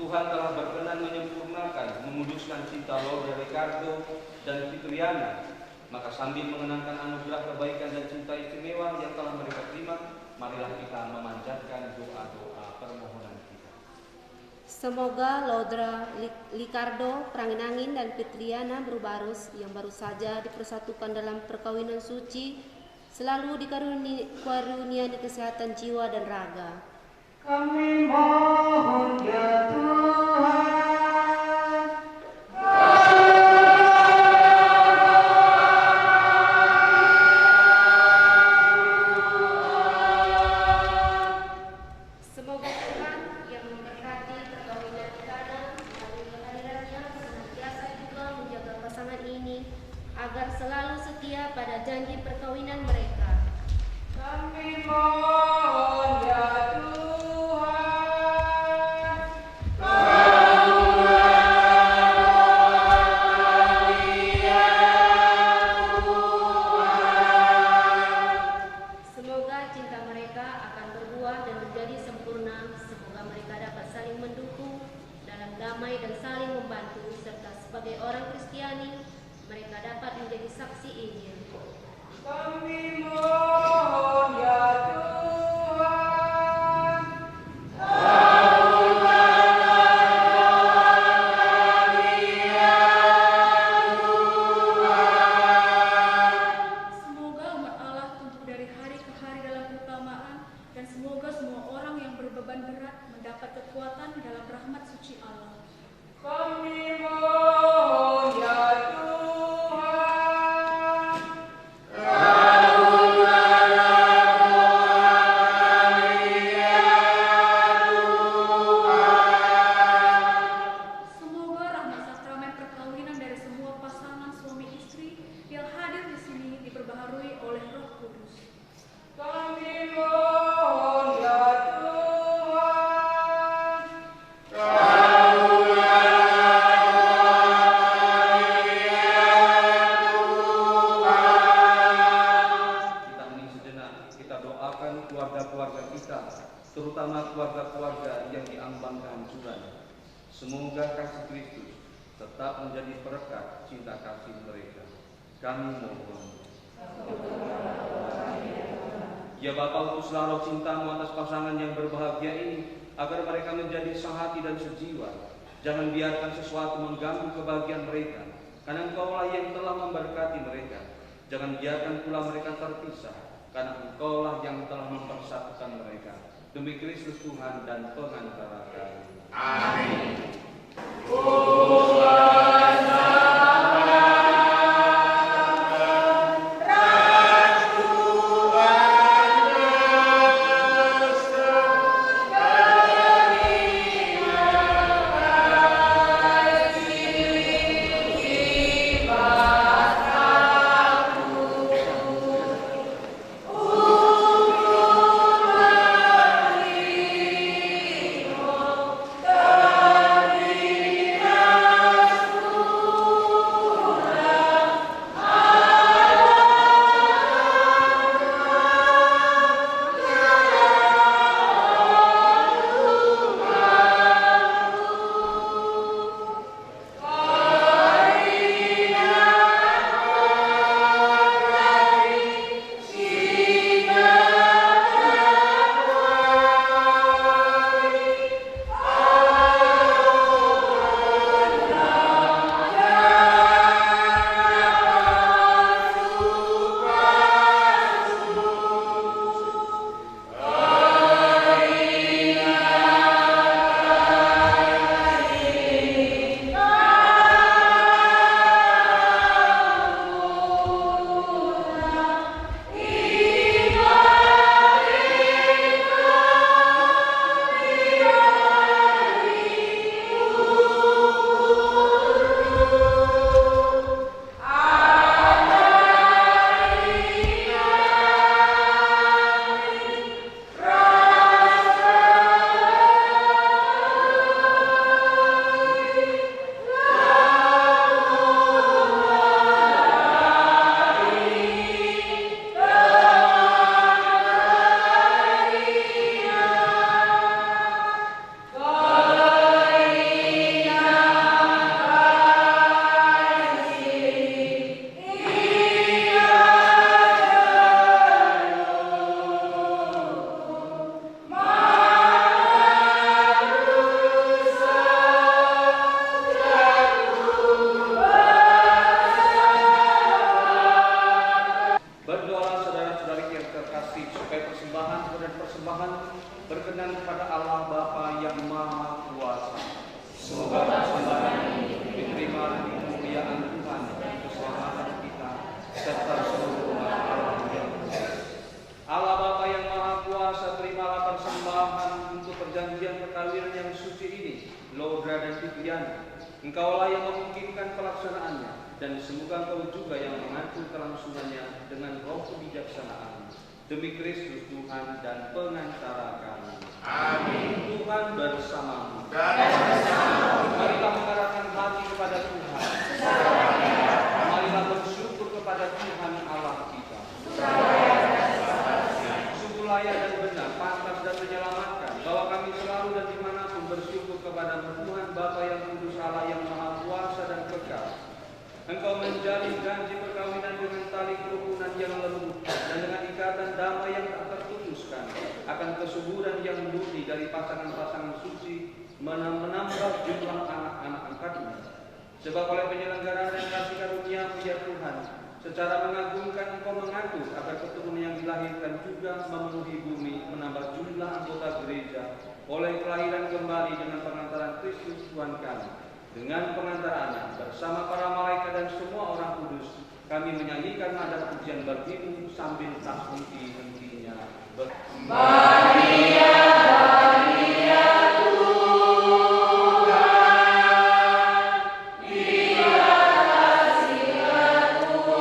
Tuhan telah berkenan menyempurnakan, menguduskan cinta Laura Ricardo dan Fitriana. Maka sambil mengenangkan anugerah kebaikan dan cinta istimewa yang telah mereka terima, marilah kita memanjatkan doa-doa permohonan kita. Semoga Laura Ricardo, Pranginangin, dan Fitriana Brubarus yang baru saja dipersatukan dalam perkawinan suci selalu dikaruniai kesehatan jiwa dan raga. Kami mohon ya Tuhan. Semoga Tuhan yang memberkati perkawinan Ricardo melalui kehadirannya senantiasa juga menjaga pasangan ini agar selalu setia pada janji perkawinan mereka. Kami mohon ya Tuhan. Semoga cinta mereka akan berbuah dan menjadi sempurna. Semoga mereka dapat saling mendukung dalam damai dan saling membantu, serta sebagai orang Kristiani mereka dapat menjadi saksi Injil. Kami mohon ya Tuhan. Semoga umat Allah tumbuh dari hari ke hari dalam keutamaan, dan semoga semua orang yang berbeban berat mendapat kekuatan dalam rahmat suci Allah. Kami mohon ya Tuhan. Semoga rahmat sakramen perkawinan dari semua pasangan suami istri yang hadir di sini diperbaharui oleh Roh Kudus. Kami mohon ya Tuhan. Kita hening sejenak, kita doakan keluarga-keluarga kita, terutama keluarga-keluarga yang diambang kehancuran. Semoga kasih Kristus tetap menjadi perekat cinta kasih mereka. Kami mohon. Ya Bapa, utuslah roh cintamu atas pasangan yang berbahagia ini, agar mereka menjadi sehati dan sejiwa. Jangan biarkan sesuatu mengganggu kebahagiaan mereka, karena Engkaulah yang telah memberkati mereka. Jangan biarkan pula mereka terpisah, karena Engkaulah yang telah mempersatukan mereka. Demi Kristus Tuhan dan pengantara kami. Amin. persembahan berkenan kepada Allah Bapa yang Maha Kuasa. Semoga persembahan ini diterima di kemuliaan Tuhan dan keselamatan kita serta seluruh umat Allah yang Allah Bapa yang Maha Kuasa, terimalah persembahan untuk perjanjian perkawinan yang suci ini, Lodra dan Pitriana. Engkaulah yang memungkinkan pelaksanaannya, dan semoga Engkau juga yang mengatur kelangsungannya dengan roh kebijaksanaan. Demi Kristus Tuhan dan pengantara kami. Amin. Tuhan bersamamu. Dan bersamamu. Marilah mengarahkan hati kepada Tuhan. Marilah bersyukur kepada Tuhan Allah kita. Sungguh layak dan benar, pantas dan menyelamatkan, bahwa kami selalu dan dimanapun bersyukur kepada Tuhan Bapa yang Kudus, Allah yang Maha Kuasa dan kekal. Engkau menjalin janji perkawinan dengan tali kerukunan yang lembut dan dengan ikatan damai yang tak terputuskan, akan kesuburan yang murni dari pasangan-pasangan suci, menambah jumlah anak-anak angkatmu. Sebab oleh penyelenggaraan dan kasih karunia-Mu ya Tuhan, secara mengagumkan Engkau mengatur agar keturunan yang dilahirkan juga memenuhi bumi, menambah jumlah anggota gereja oleh kelahiran kembali dengan pengantaran Kristus Tuhan kami. Dengan pengantaraannya bersama para malaikat dan semua orang kudus, kami menyanyikan nada pujian bagi-Mu sambil tak henti-hentinya. Maria, Maria Tuhan, Dia kasih kuasa,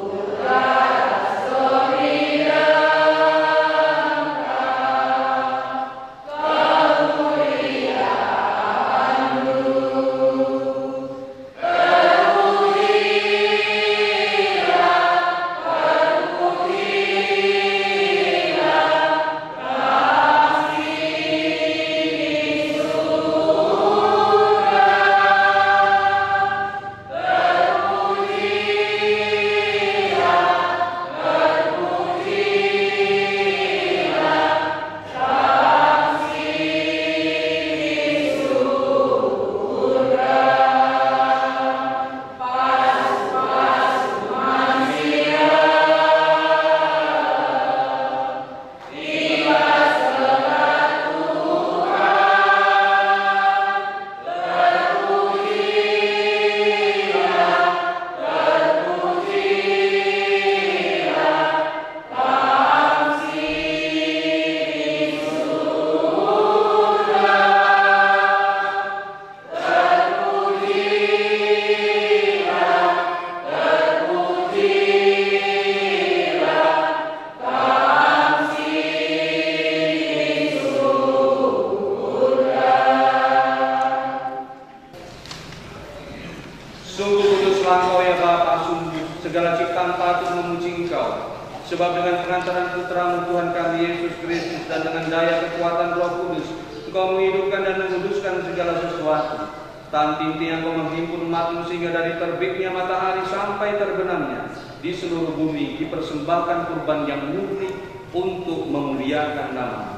surat sorry segala ciptaan patut memuji Engkau. Sebab dengan pengantaran Putra-Mu Tuhan kami Yesus Kristus dan dengan daya kekuatan Roh Kudus, Engkau menghidupkan dan menguduskan segala sesuatu. Tanti-inti yang Kau menghimpun umat-Mu sehingga dari terbitnya matahari sampai terbenamnya di seluruh bumi dipersembahkan kurban yang murni untuk memuliakan nama-Mu.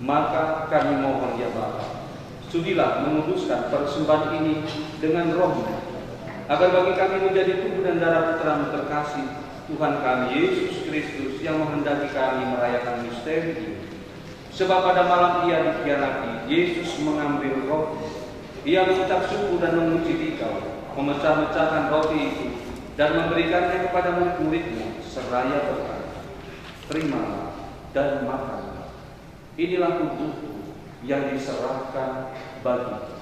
Maka kami mohon ya Bapa, sudilah menguduskan persembahan ini dengan Roh-Mu, agar bagi kami menjadi tubuh dan darah Putra-Mu terkasih, Tuhan kami Yesus Kristus, yang menghendaki kami merayakan misteri ini. Sebab pada malam Ia dikhianati, Yesus mengambil roti. Ia mengucap syukur dan memuji Dikau, memecah-mecahkan roti itu dan memberikannya kepada murid-murid-Nya seraya berkata, "Terimalah dan makanlah. Inilah tubuhku yang diserahkan bagimu."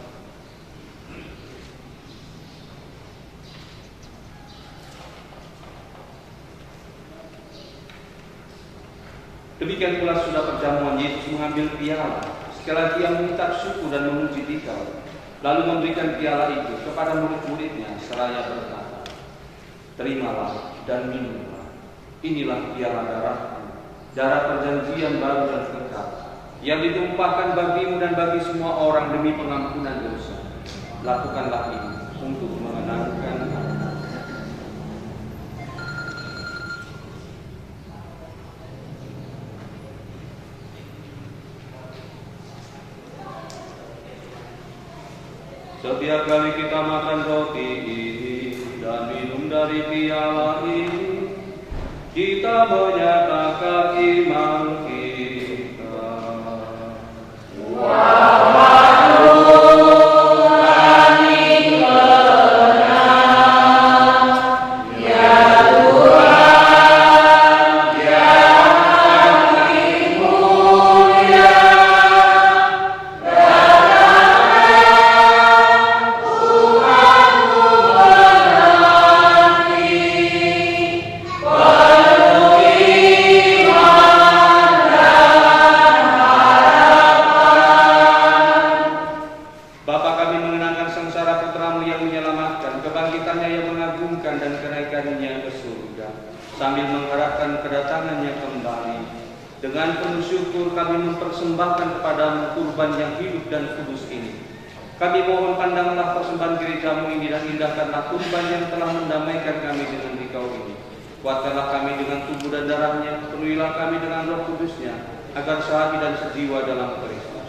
Demikian pula sudah perjamuan, Yesus mengambil piala. Sekali lagi Ia mengucap syukur dan memuji Dikau, lalu memberikan piala itu kepada murid-murid-Nya seraya berkata, "Terimalah dan minumlah. Inilah piala darah-Ku, darah perjanjian baru dan kekal, yang ditumpahkan bagimu dan bagi semua orang demi pengampunan dosa. Lakukanlah ini untuk mengenangkan Aku." Setiap kali kita makan roti ini dan minum dari piala ini, Kita menyatakan iman kita. sambil mengharapkan kedatangannya kembali. Dengan penuh syukur kami mempersembahkan kepadamu kurban yang hidup dan kudus ini. Kami mohon pandanglah persembahan gerejamu ini dan indahkanlah kurban yang telah mendamaikan kami dengan Dikau ini. Kuatkanlah kami dengan tubuh dan darahnya, penuhilah kami dengan Roh Kudusnya, agar sehati dan sejiwa dalam Kristus.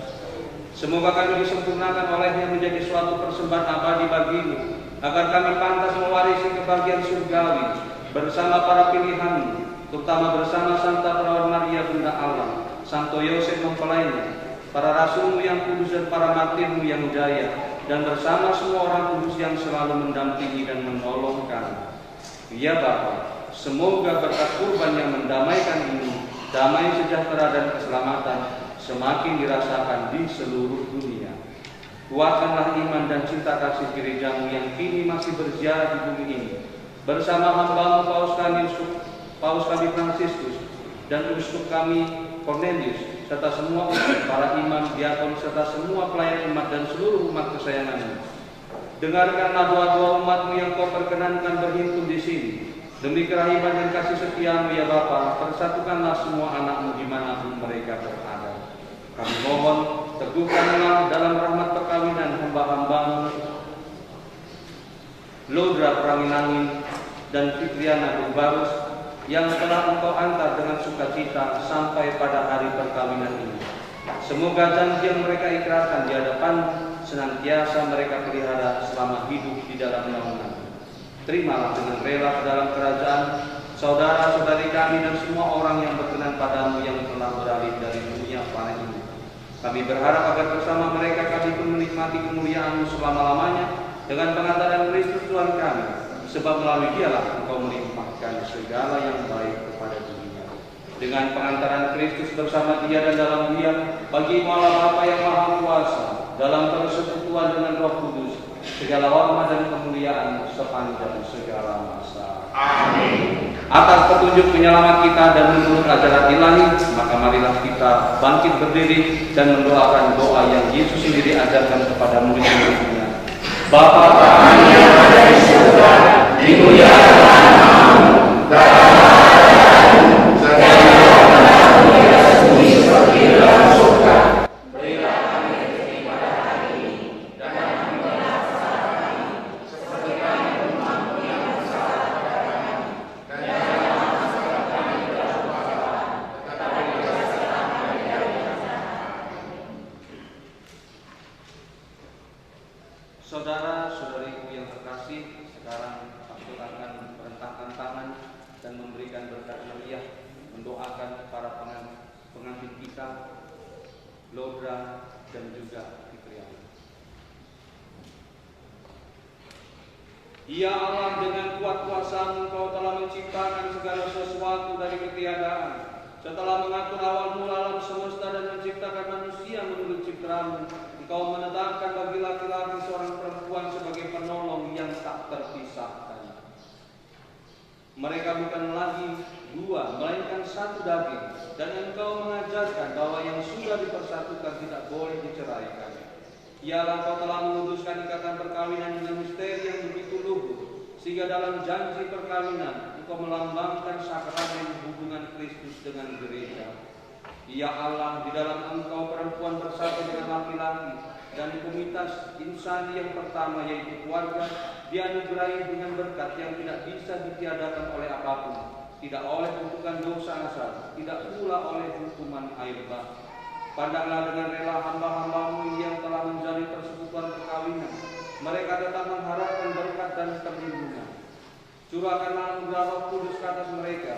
Semoga kami disempurnakan olehnya menjadi suatu persembahan abadi bagimu, agar kami pantas mewarisi kebahagiaan surgawi bersama para pilihanmu, terutama bersama Santa Perawan Maria Bunda Allah, Santo Yosef mempelainya, para rasulmu yang kudus dan para martirmu yang jaya, dan bersama semua orang kudus yang selalu mendampingi dan menolong kami. Ya Bapa, semoga berkat kurban yang mendamaikan ini, damai sejahtera dan keselamatan semakin dirasakan di seluruh dunia. Kuatkanlah iman dan cinta kasih gerejamu yang kini masih berziarah di bumi ini, bersama hambamu Paus kami Fransiskus dan uskup kami Cornelius, serta semua uskup, para imam, diakon, serta semua pelayan umat dan seluruh umat kesayanganmu. Dengarkanlah doa-doa umatmu yang kau perkenankan berhimpun di sini. Demi kerahiman dan kasih setiamu ya Bapa, persatukanlah semua anakmu dimanapun mereka berada. Kami mohon, teguhkanlah dalam rahmat perkawinan hamba-hambamu Lodra Pranginangin dan Fitriana Berbarus yang telah engkau antar dengan sukacita sampai pada hari perkawinan ini. Semoga janji yang mereka ikrarkan di hadapan senantiasa mereka pelihara selama hidup di dalam naungan. Terimalah dengan rela ke dalam kerajaan saudara-saudari kami dan semua orang yang berkenan padamu yang telah beralih dari dunia fana ini. Kami berharap agar bersama mereka kami pun menikmati kemuliaan-Mu selama-lamanya dengan pengantaran Kristus Tuhan kami, sebab melalui Dialah Engkau melimpahkan segala yang baik kepada dunia. Dengan pengantaran Kristus bersama Dia dan dalam Dia, bagi Allah Bapa yang Maha Kuasa, dalam persekutuan dengan Roh Kudus, segala hormat dan kemuliaan sepanjang segala masa. Amin. Atas petunjuk penyelamat kita dan menurut ajaran ilahi, maka marilah kita bangkit berdiri dan mendoakan doa yang Yesus sendiri ajarkan kepada murid-muridnya. Bapa kami yang ada di surga, dimuliakanlah namamu, datanglah segala yang di seperti dalam surga. Berilah kami rezeki pada hari ini, dan ampunilah kesalahan kami, seperti kami pun mengampuni yang bersalah kepada kami. Dan janganlah masukkan kami ke dalam pencobaan, tetapi bebaskanlah kami dari yang jahat. Saudara-saudariku yang terkasih, sekarang aku akan merentangkan tangan dan memberikan berkat meriah mendoakan para pengantin kita, Lodra dan juga Fitriana. Ya Allah, dengan kuat kuasa-Mu Engkau telah menciptakan segala sesuatu dari ketiadaan. Setelah mengatur awal mula alam semesta dan menciptakan manusia menurut ciptaan-Mu, Engkau menetapkan bagi laki-laki seorang perempuan sebagai penolong yang tak terpisahkan. Mereka bukan lagi dua, melainkan satu daging. Dan Engkau mengajarkan bahwa yang sudah dipersatukan tidak boleh diceraikan. Ialah Engkau telah memutuskan ikatan perkawinan dengan misteri yang begitu luhur, sehingga dalam janji perkawinan Engkau melambangkan sakramen hubungan Kristus dengan gereja. Ya Allah, di dalam Engkau perempuan bersatu dengan laki-laki, dan komunitas insani yang pertama yaitu keluarga dianugerahi dengan berkat yang tidak bisa ditiadakan oleh apapun, tidak oleh kutukan dosa asal, tidak pula oleh hukuman air bah. Pandanglah dengan rela hamba-hambamu yang telah menjalin persekutuan perkawinan, mereka tetap mengharapkan berkat dan perlindungan. Curahkanlah anugerah Roh Kudus ke atas mereka,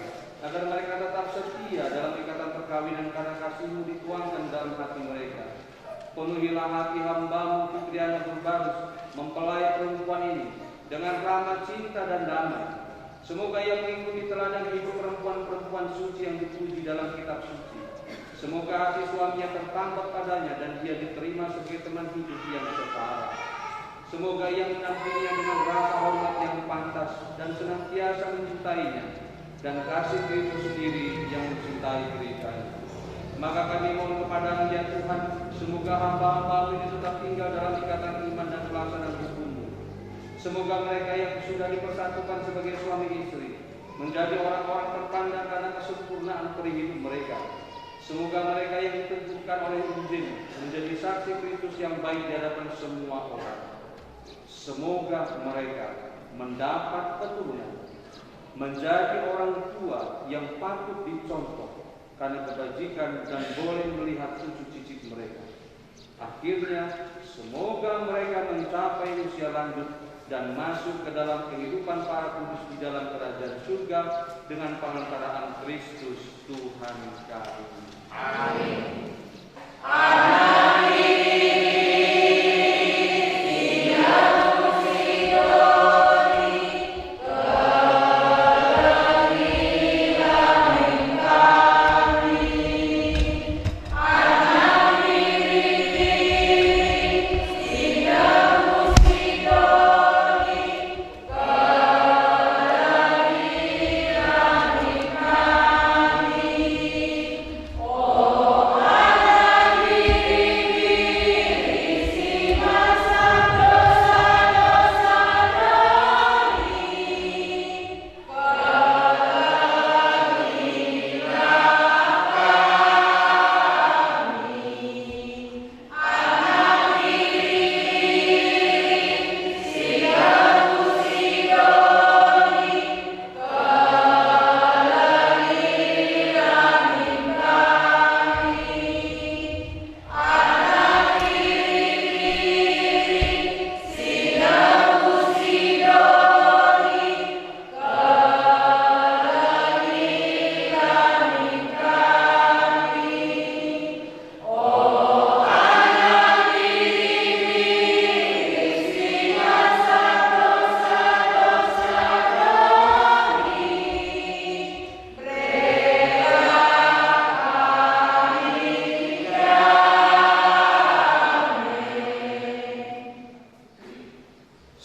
agar mereka tetap setia dalam ikatan perkawinan karena kasih-Mu dituangkan dalam hati mereka. Penuhilah hati hamba-Mu Fitriana Berbarus, mempelai perempuan ini, dengan rahmat, cinta, dan damai. Semoga ia mengikuti teladan hidup perempuan-perempuan suci yang dipuji dalam kitab suci. Semoga hati suaminya tertambah padanya dan dia diterima sebagai teman hidup yang setara. Semoga ia menampilnya dengan rasa hormat yang pantas dan senantiasa mencintainya, dan kasih Kristus sendiri yang mencintai gereja. Maka kami mohon kepada-Mu ya Tuhan, semoga hamba-hamba-Mu ini tetap tinggal dalam ikatan iman dan pelaksanaan hukum-Mu. Semoga mereka yang sudah dipersatukan sebagai suami istri menjadi orang-orang terpandang karena kesempurnaan peri hidup mereka. Semoga mereka yang ditentukan oleh Injil menjadi saksi Kristus yang baik di hadapan semua orang. Semoga mereka mendapat keturunan, menjadi orang tua yang patut dicontoh karena kebajikan dan boleh melihat cucu cicit mereka. Akhirnya, semoga mereka mencapai usia lanjut dan masuk ke dalam kehidupan para kudus di dalam kerajaan surga dengan pengantaraan Kristus Tuhan kami. Amin.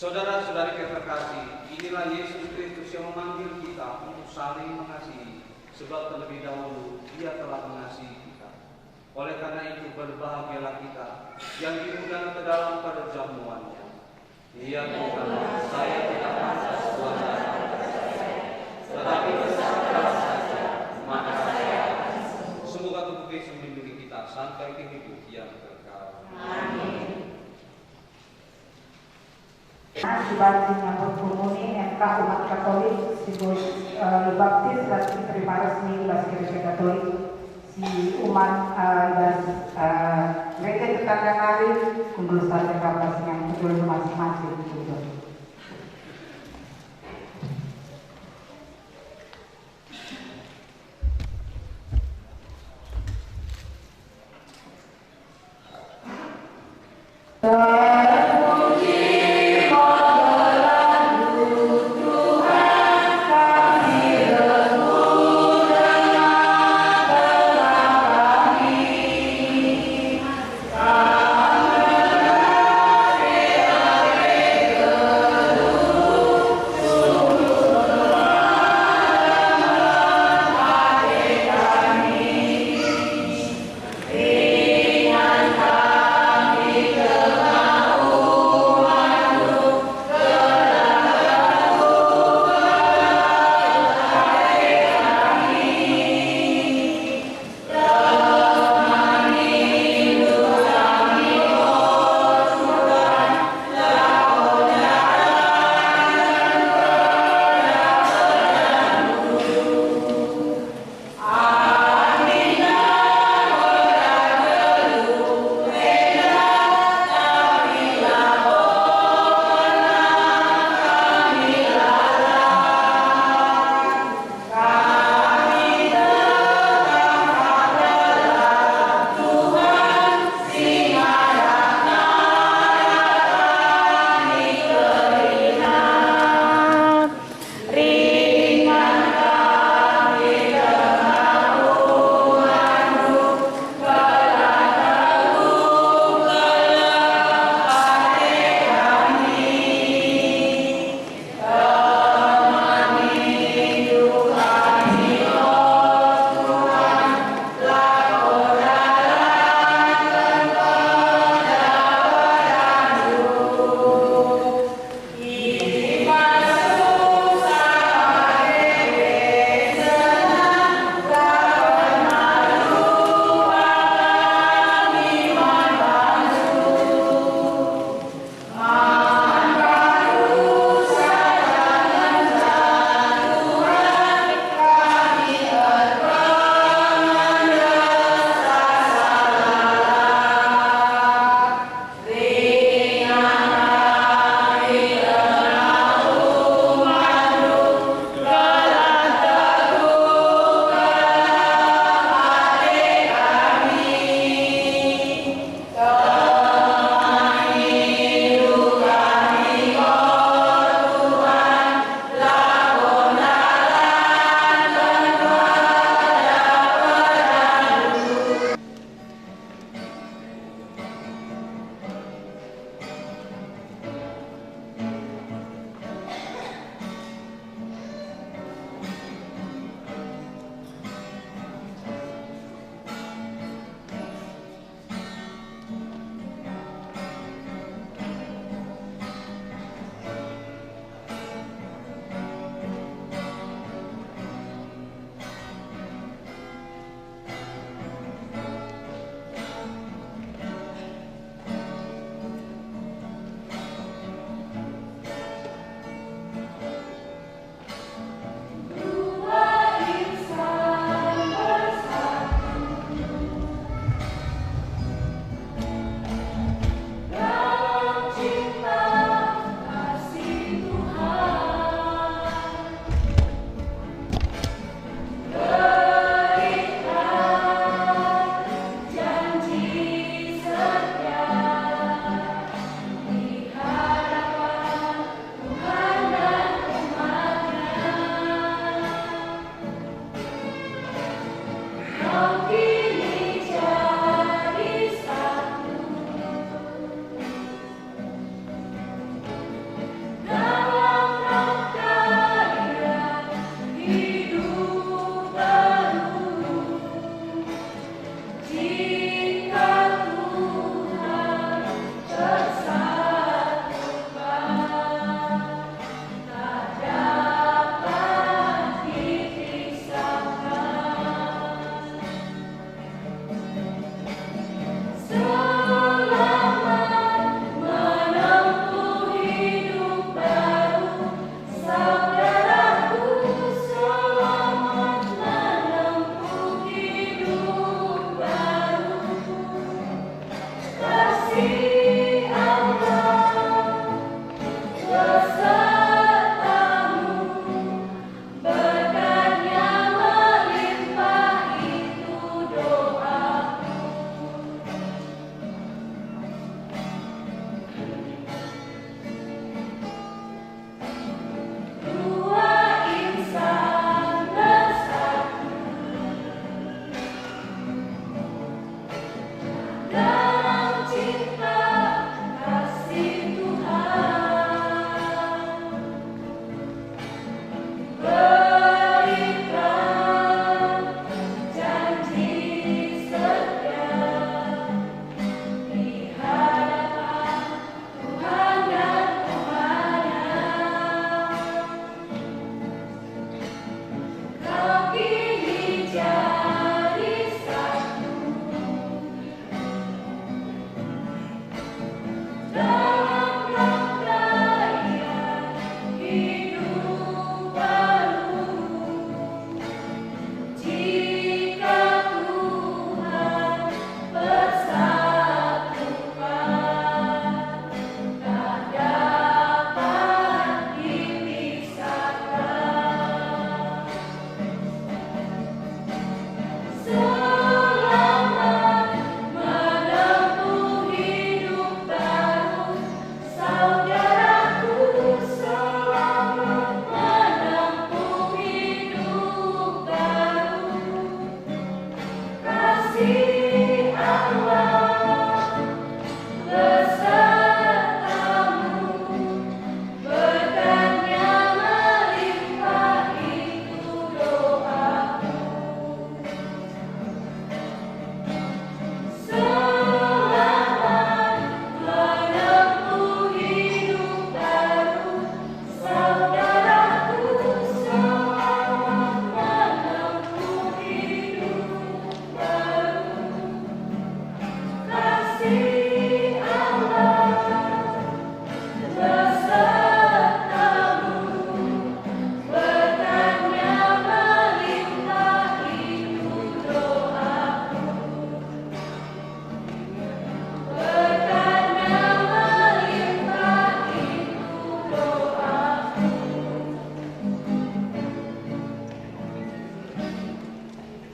Saudara-saudari yang terkasih, inilah Yesus Kristus yang memanggil kita untuk saling mengasihi, sebab terlebih dahulu Dia telah mengasihi kita. Oleh karena itu berbahagialah kita yang diundang ke dalam perjamuannya. Ya Tuhan, saya tidak pantas Tuhan datang, tetapi bersabar saja, maka saya akan sembuh. Semoga tubuh Kristus melindungi kita sampai ke hidup yang kekal. Amin. Dibantu menyambut komuni MK umat Katolik dibaptis dan diterima resmi bagi Gereja Katolik si umat dan gereja tetangga hari kundur saja kapas yang kudul masing-masing kudul. Amin.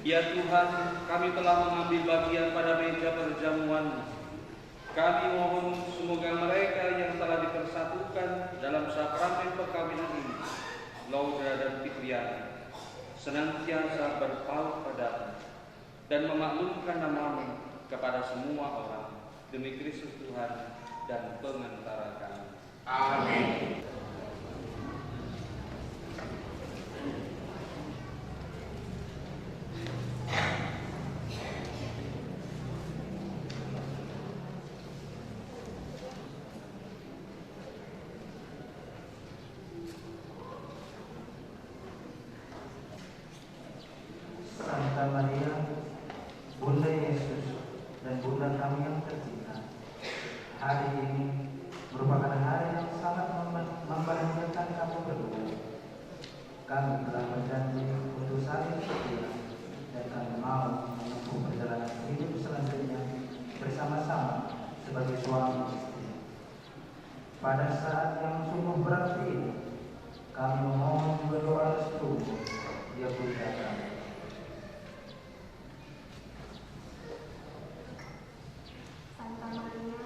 Ya Tuhan, kami telah mengambil bagian pada meja perjamuan. Kami mohon semoga mereka yang telah dipersatukan dalam sakramen perkawinan ini, Laura dan Fitriana, senantiasa berpaut padamu dan memaklumkan namamu kepada semua orang, demi Kristus Tuhan dan pengantara kami. Amin. Santa Maria, Bunda Yesus dan Bunda kami yang tercinta, hari ini merupakan hari yang sangat membahagiakan kami berdua. Kami telah berjanji untuk saling setia dan kami mau menempuh perjalanan hidup selanjutnya bersama-sama sebagai suami istri. Pada saat yang sungguh berat ini, kami memohon juga doa restu ya Bunda kami. Santa Maria,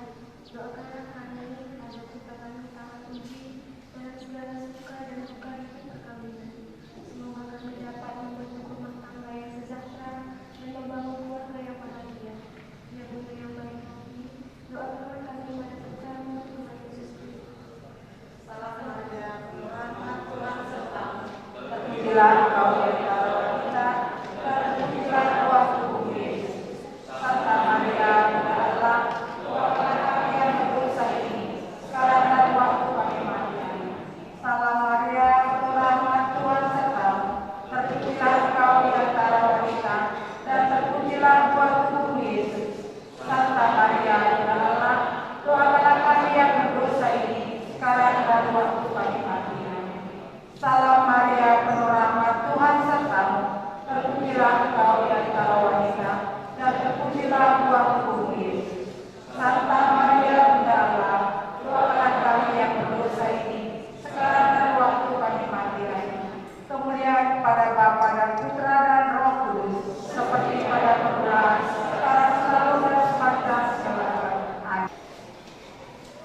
doakanlah kami agar kita kami taat uji dalam segala suka dan duka di perkawinan. Semoga kami dapat membentuk rumah tangga yang sejahtera dan membangun keluarga yang bahagia. Ya Bunda yang baik hati, doakanlah kami pada putramu Tuhan Yesus Kristus. Salam Maria, rahmat Tuhan sertamu. Terpujilah engkau di antara wanita, dan terpujilah buah tubuhmu Yesus. Santa Maria, Bunda Allah, doakanlah kami yang berdosa ini, sekarang dan waktu kami mati. Salam Maria, penuh rahmat Tuhan sertamu. Terpujilah engkau di antara wanita, dan terpujilah buah tubuhmu Yesus. Santa Maria, Bunda Allah, doakanlah kami yang berdosa ini, sekarang dan waktu kami mati. Salam Maria, penuh rahmat Tuhan sertamu. Terpujilah engkau di antara wanita, dan terpujilah buah tubuhmu Yesus. Santa Maria, Bunda Allah, doakanlah kami yang berdosa ini, sekarang dan waktu kami mati. Kemuliaan kepada Bapa dan Putra dan Roh Kudus, seperti pada permulaan, sekarang selalu dan selamanya. Amin.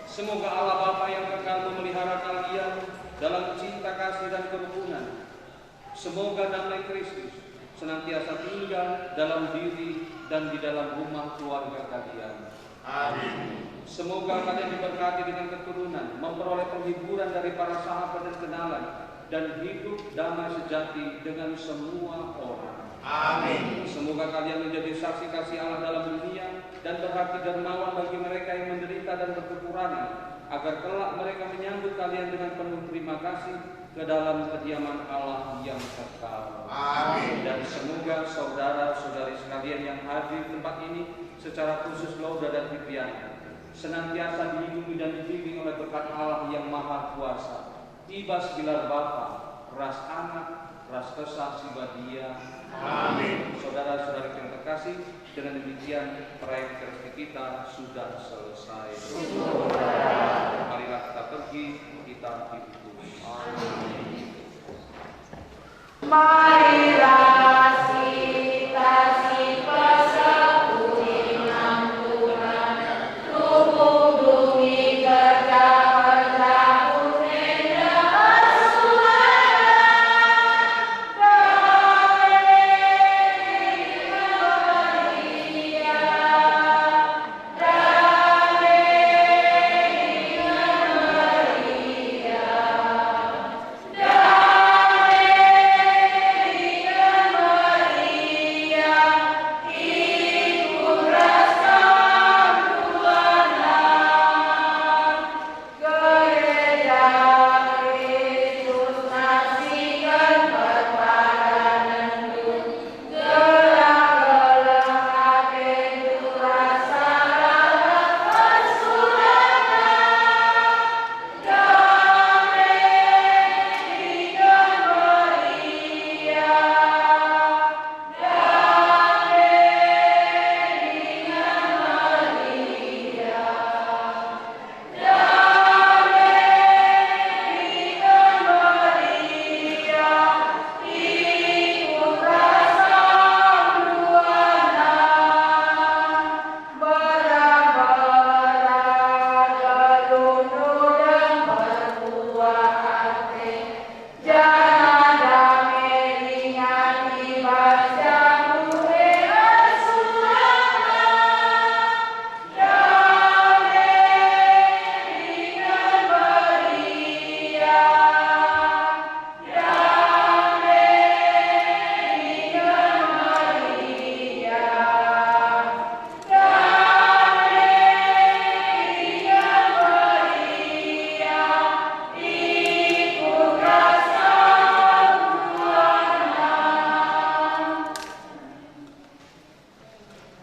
Semoga Allah Bapa yang kekal memelihara kalian dalam cinta kasih dan kerukunan. Semoga damai Kristus senantiasa tinggal dalam diri dan di dalam rumah keluarga kalian. Amin. Semoga kalian diberkati dengan keturunan, memperoleh penghiburan dari para sahabat dan kenalan, dan hidup damai sejati dengan semua orang. Amin. Semoga kalian menjadi saksi kasih Allah dalam dunia dan berhati dermawan bagi mereka yang menderita dan berkekurangan, agar kelak mereka menyambut kalian dengan penuh terima kasih ke dalam kediaman Allah yang kekal. Amin. Dan semoga saudara-saudari sekalian yang hadir di tempat ini, secara khusus Laura dan Fitriana, senantiasa dilindungi dan dibimbing oleh berkat Allah yang Maha Kuasa, ibas bilar Bapa, ras Anak, ras Kesah Sibadia. Amin. Saudara-saudari yang terkasih, dengan demikian proyek kerja kita sudah selesai. Marilah kita pergi, kita hidup. Marilah